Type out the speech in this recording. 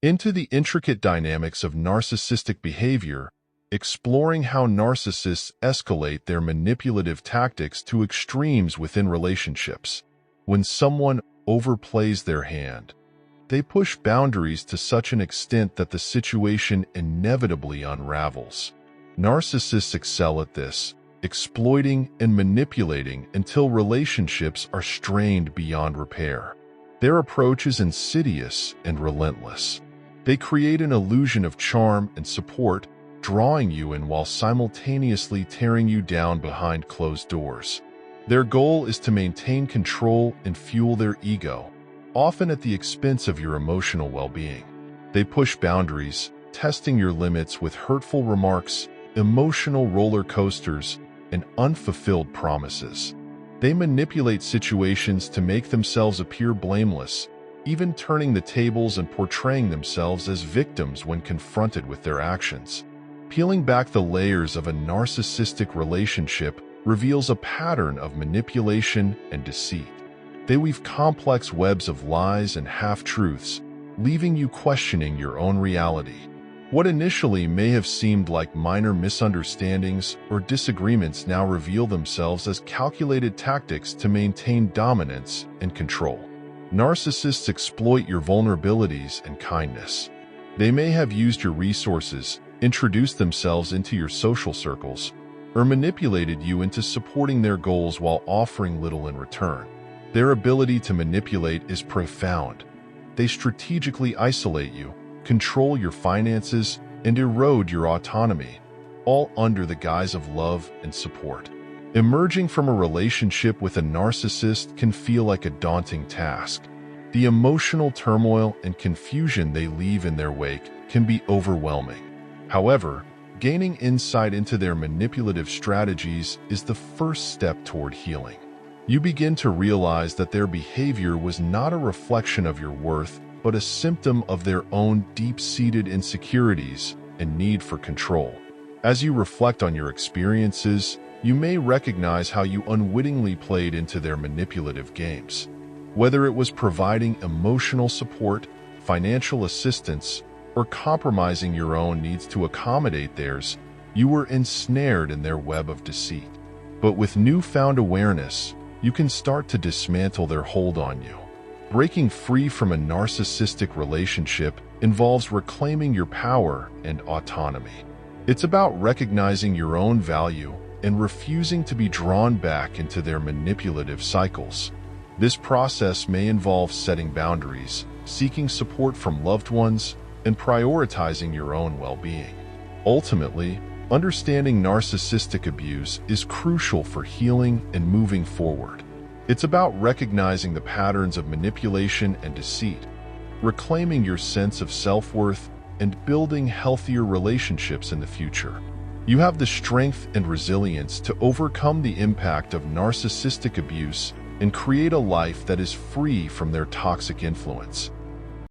into the intricate dynamics of narcissistic behavior, exploring how narcissists escalate their manipulative tactics to extremes within relationships. When someone overplays their hand, they push boundaries to such an extent that the situation inevitably unravels. Narcissists excel at this, exploiting and manipulating until relationships are strained beyond repair. Their approach is insidious and relentless. They create an illusion of charm and support, drawing you in while simultaneously tearing you down behind closed doors. Their goal is to maintain control and fuel their ego, often at the expense of your emotional well-being. They push boundaries, testing your limits with hurtful remarks, emotional roller coasters, and unfulfilled promises. They manipulate situations to make themselves appear blameless, even turning the tables and portraying themselves as victims when confronted with their actions. Peeling back the layers of a narcissistic relationship reveals a pattern of manipulation and deceit. They weave complex webs of lies and half-truths, leaving you questioning your own reality. What initially may have seemed like minor misunderstandings or disagreements now reveal themselves as calculated tactics to maintain dominance and control. Narcissists exploit your vulnerabilities and kindness. They may have used your resources, introduced themselves into your social circles, or manipulated you into supporting their goals while offering little in return. Their ability to manipulate is profound. They strategically isolate you, control your finances, and erode your autonomy, all under the guise of love and support. Emerging from a relationship with a narcissist can feel like a daunting task. The emotional turmoil and confusion they leave in their wake can be overwhelming. However, gaining insight into their manipulative strategies is the first step toward healing. You begin to realize that their behavior was not a reflection of your worth, but a symptom of their own deep-seated insecurities and need for control. As you reflect on your experiences, you may recognize how you unwittingly played into their manipulative games. Whether it was providing emotional support, financial assistance, or compromising your own needs to accommodate theirs, you were ensnared in their web of deceit. But with newfound awareness, you can start to dismantle their hold on you. Breaking free from a narcissistic relationship involves reclaiming your power and autonomy. It's about recognizing your own value and refusing to be drawn back into their manipulative cycles. This process may involve setting boundaries, seeking support from loved ones, and prioritizing your own well-being. Ultimately, understanding narcissistic abuse is crucial for healing and moving forward. It's about recognizing the patterns of manipulation and deceit, reclaiming your sense of self-worth, and building healthier relationships in the future. You have the strength and resilience to overcome the impact of narcissistic abuse and create a life that is free from their toxic influence.